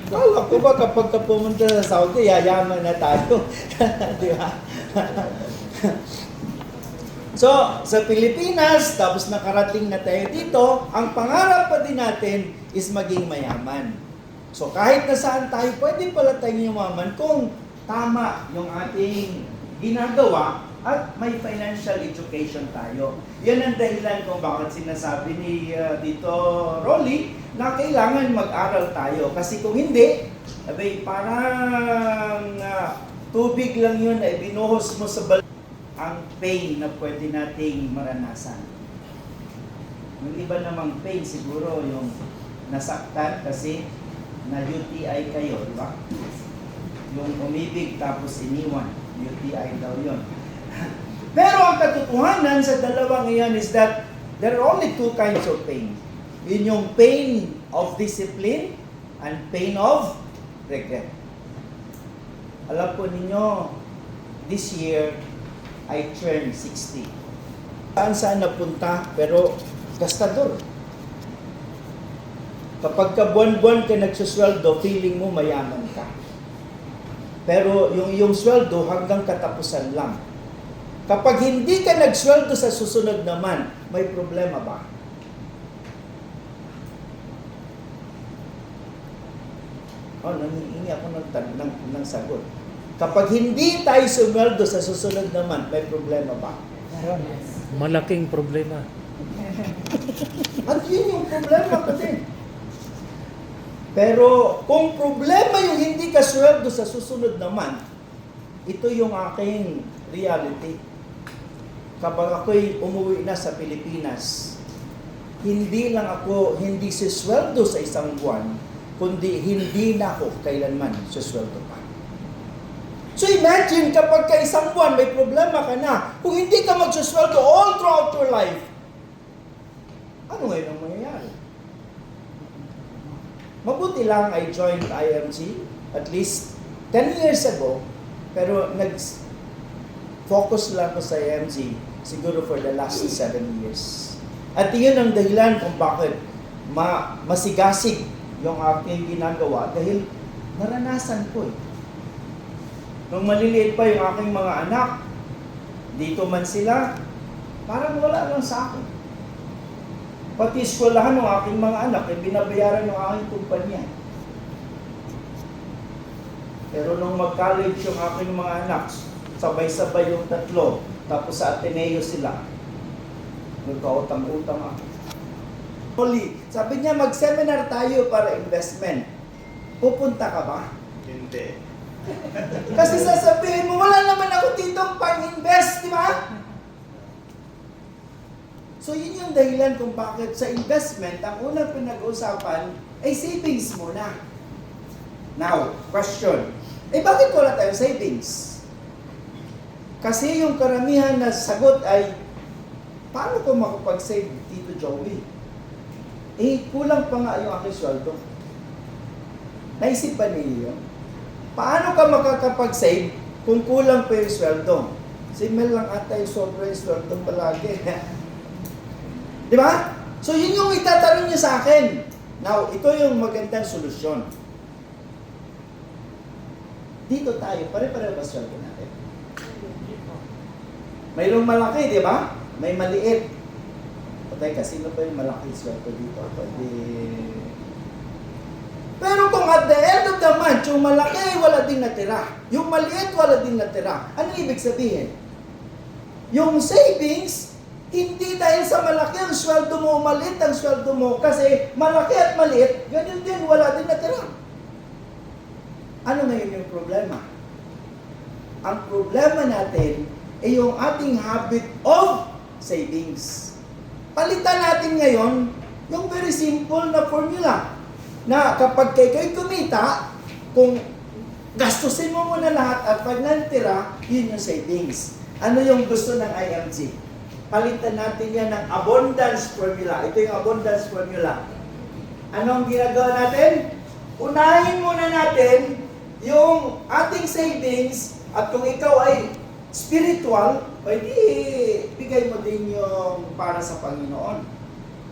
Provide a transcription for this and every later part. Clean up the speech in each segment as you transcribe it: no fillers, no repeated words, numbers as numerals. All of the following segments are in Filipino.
Kala ko ba kapag ka pumunta sa Saudi, yayaman na tayo. Di ba? So, sa Pilipinas, tapos nakarating na tayo dito, ang pangarap pa din natin is maging mayaman. So, kahit na saan tayo, pwede pala tayong yumaman kung tama yung ating ginagawa at may financial education tayo. Yan ang dahilan kung bakit sinasabi ni Tito Rolly na kailangan mag-aral tayo. Kasi kung hindi, abay, parang tubig lang yun na ibinuhos mo sa ang pain na pwede nating maranasan. Yung iba namang pain siguro yung nasaktan kasi na UTI kayo, di ba? Yung umibig tapos iniwan, UTI daw yun. Pero ang katotohanan sa dalawang iyan is that there are only two kinds of pain. Yun yung pain of discipline and pain of regret. Alam po ninyo, this year, I turned 60. Saan napunta, pero gastador. Kapag ka buwan-buwan ka nagsusweldo, feeling mo mayaman ka. Pero yung iyong sweldo hanggang katapusan lang. Kapag hindi ka nagsweldo sa susunod naman, may problema ba? Nangihingi ako ng sagot. Kapag hindi tayo sumweldo sa susunod naman, may problema ba? Malaking problema. At yun yung problema ko din. Pero kung problema yung hindi ka sweldo sa susunod naman, ito yung aking reality. Kapag ako'y umuwi na sa Pilipinas, hindi sisweldo sa isang buwan, kundi hindi na ako kailanman sisweldo pa. So imagine kapag ka isang buwan may problema ka na, kung hindi ka magsusweldo all throughout your life, ano ngayon ang mangyayari? Mabuti lang I joined IMG at least 10 years ago, pero nag-focus lang ako sa IMG siguro for the last 7 years. At iyon ang dahilan kung bakit masigasig yung aking ginagawa dahil naranasan ko eh. Nung maliliit pa yung aking mga anak, dito man sila, parang wala lang sa akin. Pati eskwelahan ng aking mga anak, binabayaran ng aking kumpanya. Pero nung mag-college yung aking mga anak, sabay-sabay yung tatlo, tapos sa Ateneo sila, nagkautang-utang ako. Sabi niya, mag-seminar tayo para investment. Pupunta ka ba? Hindi. Kasi sasabihin mo, wala naman ako ditong pang-invest, di ba? So yun yung dahilan kung bakit sa investment, ang unang pinag-uusapan ay savings muna. Now, question. Bakit wala tayong savings? Kasi yung karamihan na sagot ay, paano ko makapag-save, Tito Joey? Kulang pa nga yung aking sweldo. Naisip ba niyo yun? Paano ka makakapag-save kung kulang pa yung sweldo? Si Mel lang ata yung sobra yung sweldo palagi. Di ba? So yun yung itatanong niya sa akin. Now, ito yung magandang solusyon. Dito tayo, pare-pareho ba sweldo natin? Mayroong malaki, di ba? May maliit. Teka, sino ba yung malaki sweldo dito? Pwede... Pero kung at the end of the month, yung malaki wala din natira. Yung maliit wala din natira. Ano ibig sabihin? Yung savings, hindi dahil sa malaki ang sweldo mo, maliit ang sweldo mo, kasi malaki at maliit, ganyan din, wala din natira. Ano ngayon yung problema? Ang problema natin ay yung ating habit of savings. Palitan natin ngayon yung very simple na formula na kapag kayo'y kumita, kung gastusin mo muna lahat at pag nantira, yun yung savings. Ano yung gusto ng IMG? Palitan natin yan ng abundance formula. Ito yung abundance formula. Anong ginagawa natin? Unahin muna natin yung ating savings at kung ikaw ay spiritual, pwede bigay mo din yung para sa Panginoon.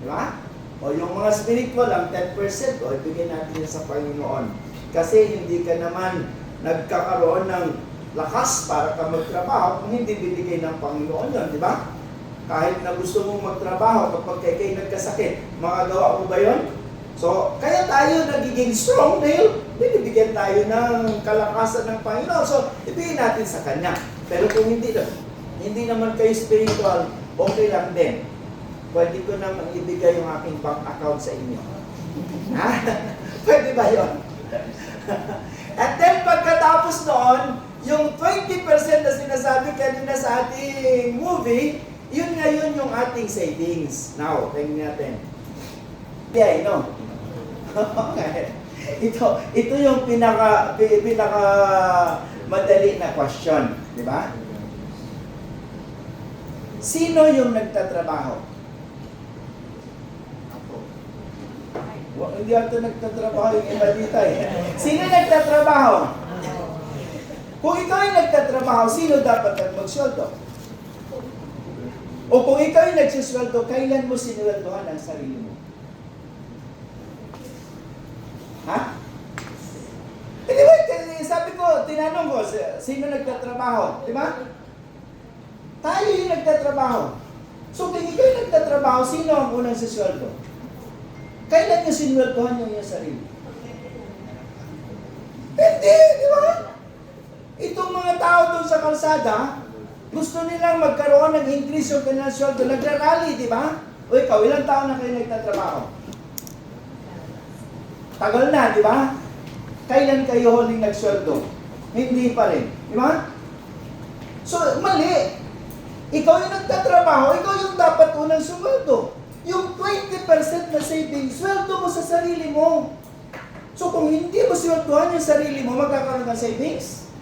Di ba? O yung mga spiritual, ang 10%, o ibigay natin yan sa Panginoon. Kasi hindi ka naman nagkakaroon ng lakas para ka magtrabaho kung hindi bibigay ng Panginoon yun, di ba? Kahit na gusto mong magtrabaho, kapag kayo nagkasakit, makagawa mo ba yun? So, kaya tayo nagiging strong dahil binibigyan tayo ng kalakasan ng Panginoon. So, ibigay natin sa Kanya. Pero kung hindi naman kayo spiritual, okay lang din. Pwede ko naman ibigay yung aking bank account sa inyo. Ha? Pwede ba yun? At then pagkatapos noon, yung 20% na sinasabi kanina sa ating movie, yun ngayon yung ating savings. Now, tingnan natin. Yeah, no? Okay. Ito yung pinaka madali na question, di ba? Sino yung nagtatrabaho? Hindi ito nagtatrabaho yung iba dito eh. Sino nagtatrabaho? Kung ikaw ay nagtatrabaho, sino dapat ang magsweldo? O kung ikaw ay nagsisweldo, kailan mo sinweldohan ang sarili mo? Ha? Di ba, sabi ko, tinanong ko, sino nagtatrabaho? Di ba? Tayo yung nagtatrabaho. So kung ikaw ay nagtatrabaho, sino ang unang sisweldo? Kailan nyo sinweldohan yung iyong sarili? Hindi, di ba? Itong mga tao doon sa kalsada, gusto nilang magkaroon ng increase yung kanilang sweldo. Nagra-rally, di ba? O ikaw, ilang taon na kayo nagtatrabaho? Tagal na, di ba? Kailan kayo huling nagsweldo? Hindi pa rin. Di ba? So, mali. Ikaw yung nagtatrabaho, ikaw yung dapat unang sumweldo. Yung 20% na savings, sweldo mo sa sarili mo. So kung hindi mo sweldohan yung sarili mo, magkakaroon ng savings?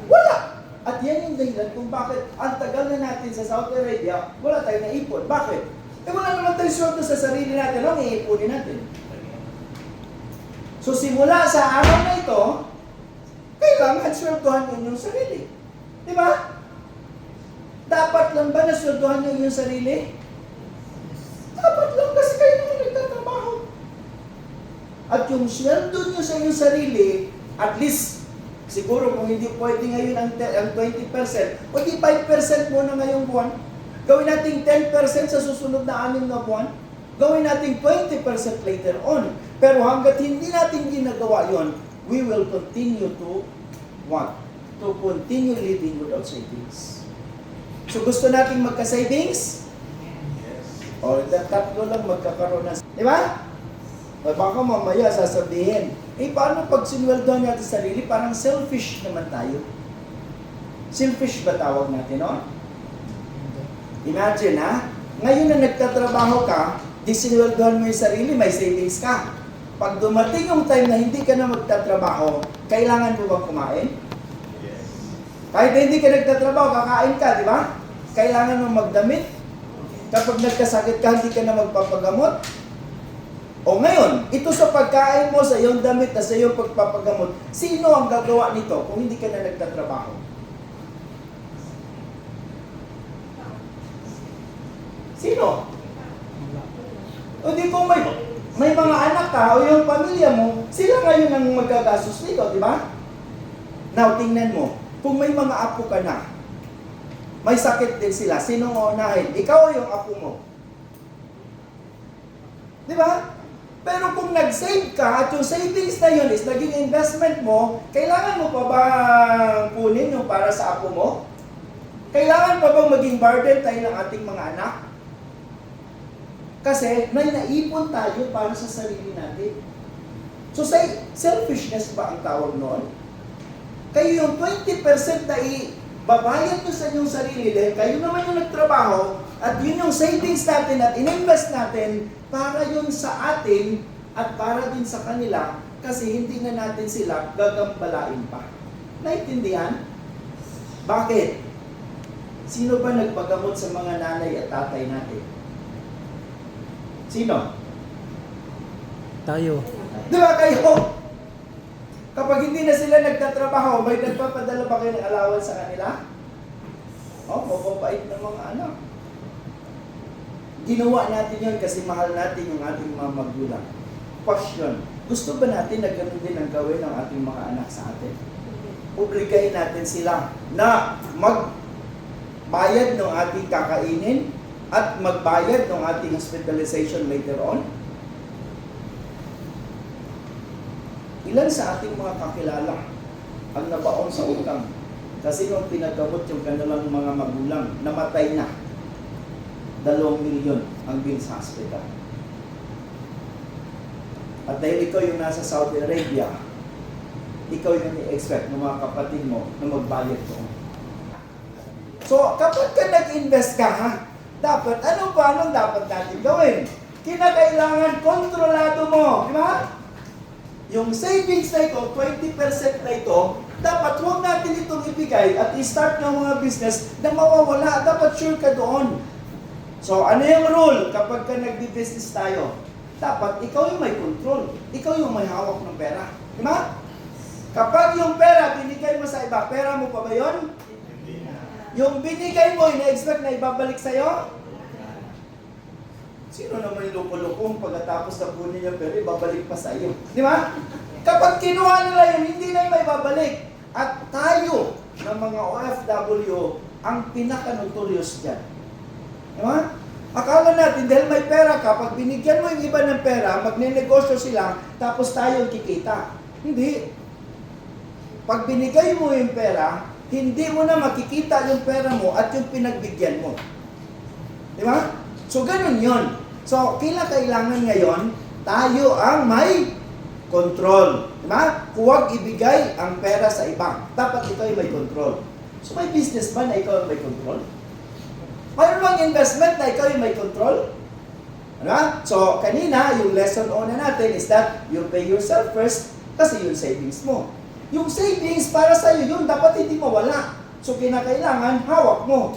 Wala! At yan yung dahilan kung bakit ang tagal na natin sa Saudi Arabia, wala tayong naipon. Bakit? Eh wala naman tayong sweldo sa sarili natin, ano iipunin natin? So simula sa araw na ito, kailangan sweldohan nyo yung sarili. Di ba? Dapat lang ba na sweldohan nyo yung sarili? Dapat lang kasi kayo naman nagtatrabaho. At yung sweldo nyo sa inyong sarili, at least, siguro kung hindi pwede ngayon ang 20%, pwede 5% muna ngayong buwan. Gawin natin 10% sa susunod na 6 na buwan. Gawin natin 20% later on. Pero hanggat hindi natin ginagawa yon, we will continue to what? To continue living without savings. So gusto nating magka-savings? O, tatlo lang magkakaroon na. Di ba? O baka mamaya sasabihin, paano pag sinweldohan natin sarili, parang selfish naman tayo. Selfish ba tawag natin, no? Imagine, ha? Ngayon na nagtatrabaho ka, di sinweldohan mo yung sarili, may savings ka. Pag dumating yung time na hindi ka na magtatrabaho, kailangan mo bang kumain? Yes. Kahit hindi ka nagtatrabaho, kakain ka, di ba? Kailangan mo magdamit. Kapag nagkasakit ka, hindi ka na magpapagamot. O ngayon, ito sa pagkain mo, sa iyong damit, at sa iyong pagpapagamot, sino ang gagawa nito kung hindi ka na nagtatrabaho? Sino? O di kung may mga anak ka o yung pamilya mo, sila ngayon ang magagastos nito, di ba? Now, tingnan mo, kung may mga apo ka na, may sakit din sila, sinong uunahin? Ikaw o yung apo mo? Di ba? Pero kung nag-save ka at yung savings na yun is naging investment mo, kailangan mo pa ba kunin yung para sa apo mo? Kailangan pa bang maging burden tayo ng ating mga anak? Kasi may naipon tayo para sa sarili natin. So selfishness ba ang tawag noon? Kayo yung 20% na babayad nyo sa inyong sarili dahil kayo naman yung nagtrabaho at yun yung savings natin at in-invest natin para yun sa atin at para din sa kanila kasi hindi na natin sila gagambalain pa. Naintindihan? Bakit? Sino ba nagpagamot sa mga nanay at tatay natin? Sino? Tayo. Di ba kayo? Kapag hindi na sila nagtatrabaho, may nagpapadala ba kayo ng allowance sa kanila? O, mababait ng mga anak. Ginawa natin yun kasi mahal natin yung ating mga magulang. Question, gusto ba natin na ganun din ang gawin ng ating mga anak sa atin? Obligahin natin sila na magbayad ng ating kakainin at magbayad ng ating hospitalization later on? Ilan sa ating mga kakilala ang nabaon sa utang? Kasi nung pinagamot yung kanilang mga magulang, namatay na. 2 milyon ang bill sa hospital. At dahil ikaw yung nasa Saudi Arabia, ikaw yung i-expect ng mga kapatid mo na magbayad doon. So, kapag ka nag-invest ka, ha, dapat, anong dapat natin gawin? Kinakailangan kontrolado mo. Di ba? Yung savings na ito, 20% na ito, dapat huwag natin itong ibigay at i-start ng mga business na mawawala. Dapat sure ka doon. So, ano yung rule kapag ka nagbi-business tayo? Dapat ikaw yung may control. Ikaw yung may hawak ng pera. Di ba? Kapag yung pera binigay mo sa iba, pera mo pa ba yun? Yung binigay mo, ina-expect na ibabalik sa'yo? Sino naman yung lupo-lupong pagkatapos na kunin yung pera, ibabalik pa sa'yo? Di ba? Kapag kinuha nila yun, hindi na yung may babalik. At tayo, ng mga OFW, ang pinaka-notorious dyan. Di ba? Akala natin, dahil may pera ka, pag binigyan mo yung iba ng pera, magne-negosyo sila, tapos tayo kikita. Hindi. Pag binigay mo yung pera, hindi mo na makikita yung pera mo at yung pinagbigyan mo. Di ba? So, ganun yun. So, kailangan ngayon, tayo ang may control. Di ba? Huwag ibigay ang pera sa iba. Dapat ikaw ay may control. So, may business ba na ikaw ang may control? Mayroon bang investment na ikaw yung may control? Ano? So, kanina, yung lesson on na natin is that you pay yourself first kasi yung savings mo. Yung savings para sa'yo yun, dapat hindi mawala. So, kinakailangan, hawak mo.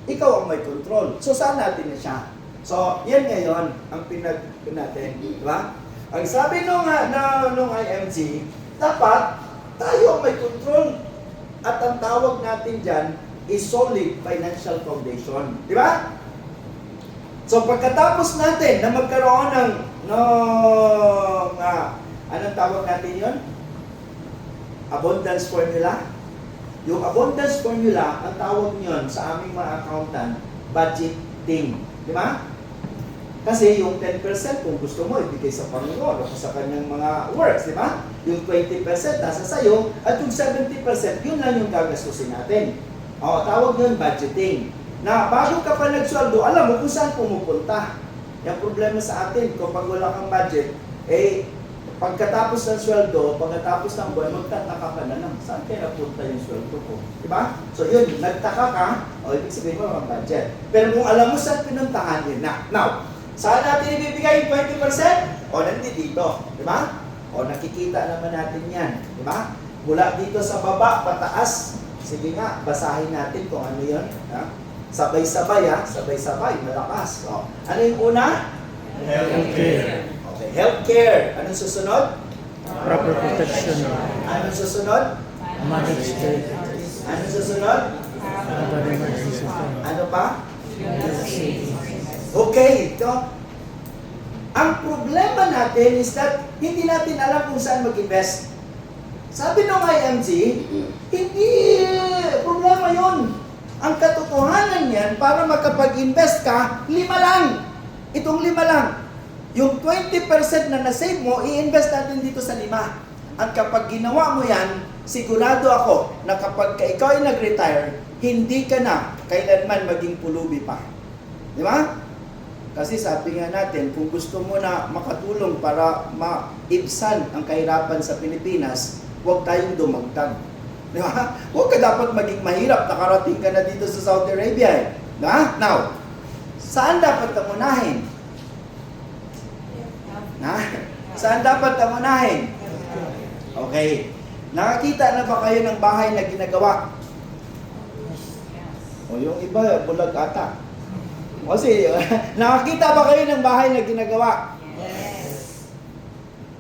Ikaw ang may control. So, saan natin na siya? So, yan ngayon ang pinag natin. Di ba? Ang sabi nung IMG, dapat tayo ang may control. At ang tawag natin dyan is solid financial foundation. Di ba? So, pagkatapos natin na magkaroon ng anong tawag natin yun? Abundance formula. Yung abundance formula, ang tawag niyon sa aming mga accountant, budgeting. Di ba? Kasi yung 10% kung gusto mo, ibigay sa Panginoon o sa kanyang mga works, di ba? Yung 20% nasa sayo, at yung 70%, yun lang yung gagastusin natin. O, tawag yun budgeting. Na bago ka pa nagsweldo, alam mo kung saan pumupunta. Yung problema sa atin, kapag wala kang budget, pagkatapos ng sweldo, pagkatapos ng buwan, magtataka ka na lang, saan kaya napunta yung sweldo ko? Diba? So yun, nagtaka ka, o ibig sabihin mo ang budget. Pero kung alam mo saan pinuntahan yun na. Now, saan natin ibibigay yung 20%? O nandito, diba? O nakikita naman natin yan, diba? Mula dito sa baba, pataas. Sige nga, basahin natin kung ano yun. Ha? Sabay-sabay ha, sabay-sabay, malakas. O, ano yung una? Healthcare. Okay, healthcare. Anong susunod? Proper protection. Anong susunod? Managed care. Anong susunod? Other emergency fund. Ano pa? Okay, ito. Ang problema natin is that hindi natin alam kung saan mag-invest. Sabi ng IMG, hindi problema yon. Ang katotohanan yan, para makapag-invest ka, 5 lang. Itong 5 lang. Yung 20% na nasave mo, i-invest natin dito sa 5. At kapag ginawa mo yan, sigurado ako na kapag ikaw ay nag-retire, hindi ka na kailanman maging pulubi pa. Di ba? Kasi sabi nga natin, kung gusto mo na makatulong para maibsan ang kahirapan sa Pilipinas, huwag tayong dumagdag. Di ba? Huwag ka dapat maging mahirap, nakarating ka na dito sa Saudi Arabia. Di ba? Now, saan dapat ka unahin? Saan dapat ka unahin? Okay. Nakakita na ba kayo ng bahay na ginagawa? O yung iba, bulag ata. Kasi, nakakita ba kayo ng bahay na ginagawa? Yes.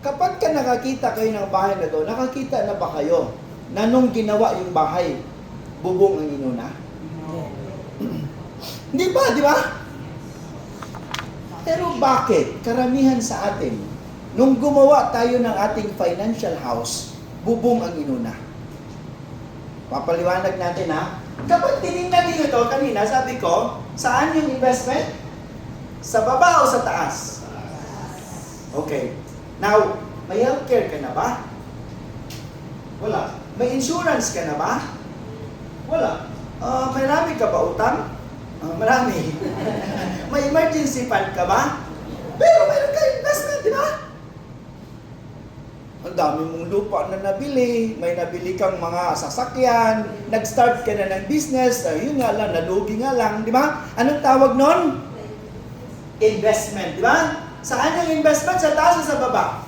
Kapag ka nakakita kayo ng bahay na to, nakakita na ba kayo na nung ginawa yung bahay, bubong ang inuna? Hindi ba, di ba? Pero bakit? Karamihan sa atin, nung gumawa tayo ng ating financial house, bubong ang inuna. Papaliwanag natin ha. Kapag tinignan niyo ito kanina, sabi ko, saan yung investment? Sa baba o sa taas? Okay. Now, may healthcare ka na ba? Wala. May insurance ka na ba? Wala. Marami ka ba utang? Marami. May emergency fund ka ba? Pero meron ka investment, di ba? Ang dami mong lupa na nabili, may nabili kang mga sasakyan, nag-start ka na ng business, yun nga lang, nalugi nga lang, di ba? Anong tawag nun? Investment, di ba? Saan yung investment? Sa taas o sa baba?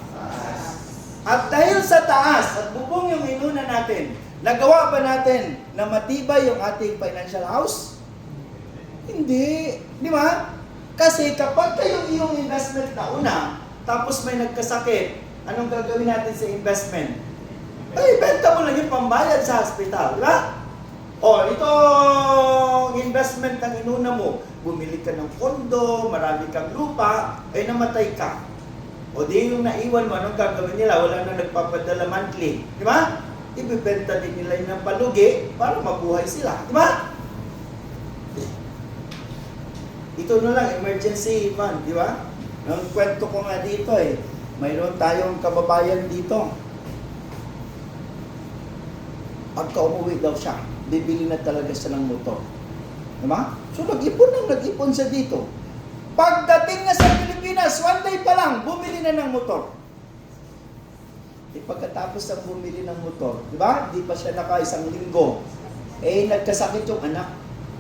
At dahil sa taas, at bubong yung inuna natin, nagawa ba natin na matibay yung ating financial house? Hindi. Di ba? Kasi kapag kayong iyong investment na una, tapos may nagkasakit, anong gagawin natin sa investment? Ay, benta mo lang yung pambayad sa hospital, di ba? O, itong investment ng inuna mo, bumili ka ng kondo, marami kang lupa, ay namatay ka. O di yung naiwan mo, anong gagawin nila? Wala na nagpapadala monthly, di ba? Ibibenta din nila yung palugi para mabuhay sila, di ba? Ito na lang, emergency fund, di ba? Ang kwento ko nga dito mayroon tayong kababayan dito. Pagka umuwi daw siya, bibili na talaga siya ng motor. Diba? So nag-ipon siya dito. Pagdating na sa Pilipinas, one day pa lang, bumili na ng motor. Pagkatapos ng bumili ng motor, di ba? Di pa siya isang linggo. Nagkasakit yung anak.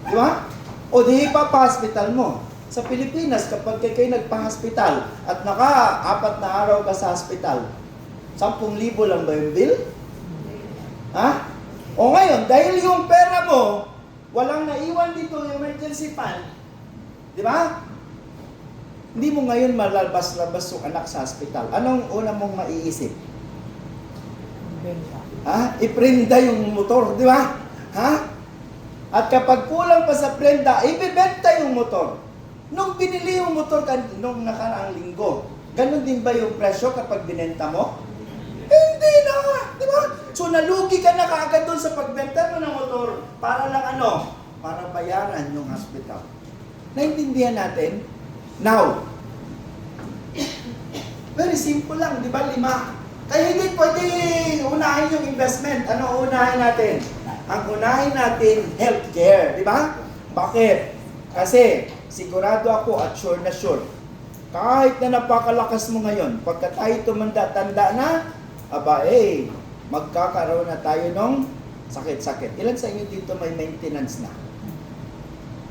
Di ba? O di pa-hospital mo. Sa Pilipinas, kapag kayo nagpa-hospital at 4 na araw ka sa hospital, 10,000 lang ba yung bill? Ha? O ngayon, dahil yung pera mo, walang naiwan dito yung emergency fund, di ba? Hindi mo ngayon malabas-labas yung anak sa hospital. Anong una mong maiisip? Benta. Ha? Iprenda yung motor, di ba? Ha? At kapag kulang pa sa prenda, ibibenta yung motor. Nung binili yung motor nung nakaraang linggo, ganun din ba yung presyo kapag binenta mo? Hindi na! Di ba? So nalugi ka na kaagad doon sa pagbenta mo ng motor para lang para bayaran yung hospital. Naintindihan natin? Now, very simple lang, di ba? 5. Kaya hindi pwede unahin yung investment. Ano unahin natin? Ang unahin natin, healthcare, di ba? Bakit? Kasi sigurado ako at sure na sure, kahit na napakalakas mo ngayon, pagka tayo tumanda-tanda na, magkakaroon na tayo ng sakit-sakit. Ilan sa inyo dito may maintenance na?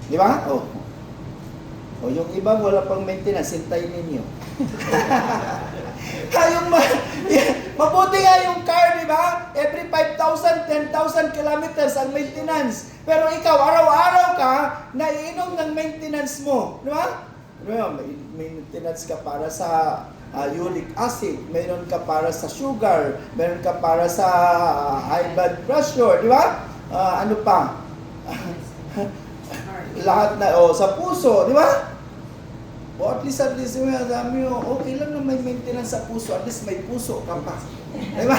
Di ba? O yung iba wala pang maintenance, hintayin ninyo. Mabuti nga yung car, di ba? Every 5,000, 10,000 kilometers ang maintenance. Pero ikaw, araw-araw ka, naiinom ng maintenance mo. Di ba? May maintenance ka para sa uric acid, mayroon ka para sa sugar, mayroon ka para sa high blood pressure, di ba? Ano pa? Lahat na, sa puso, di ba? O at least sabi mo, okay lang na may maintenance sa puso, at least may puso ka pa. Di ba?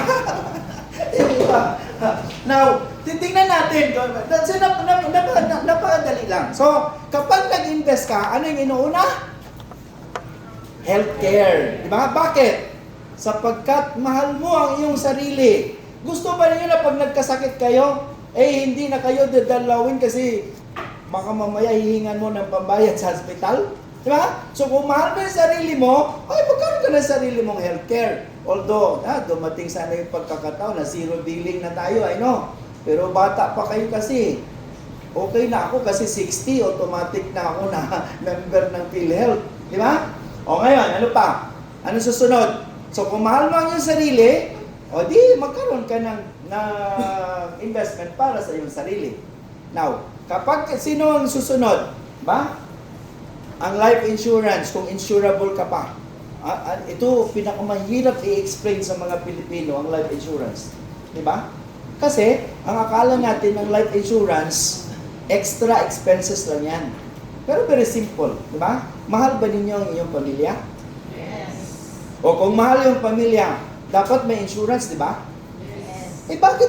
Diba? Now, titingnan natin, napakadali lang. So, kapag nag-invest ka, ano yung inuuna? Healthcare. Di ba? Bakit? Sapagkat mahal mo ang iyong sarili. Gusto ba niyo na pag nagkasakit kayo, hindi na kayo dadalawin kasi baka mamaya hihingan mo ng pambayad sa hospital? Diba? So kung mahal mo yung sarili mo, magkaroon ka ng sarili mong healthcare. Although, dumating sana yung pagkakataon na zero billing na tayo, I know. Pero bata pa kayo kasi. Okay na ako kasi 60, automatic na ako na member ng PhilHealth. Di ba? O ngayon, ano pa? Ano susunod? So kung mahal mo ang iyong sarili, magkaroon ka ng investment para sa iyong sarili. Now, kapag sino ang susunod? Ba? Ang life insurance, kung insurable ka pa. Ito, pinakamahirap i-explain sa mga Pilipino, ang life insurance. Di ba? Kasi, ang akala natin ng life insurance, extra expenses lang yan. Pero very simple, di ba? Mahal ba ninyo ang iyong pamilya? O kung mahal yung pamilya, dapat may insurance, di ba? Eh bakit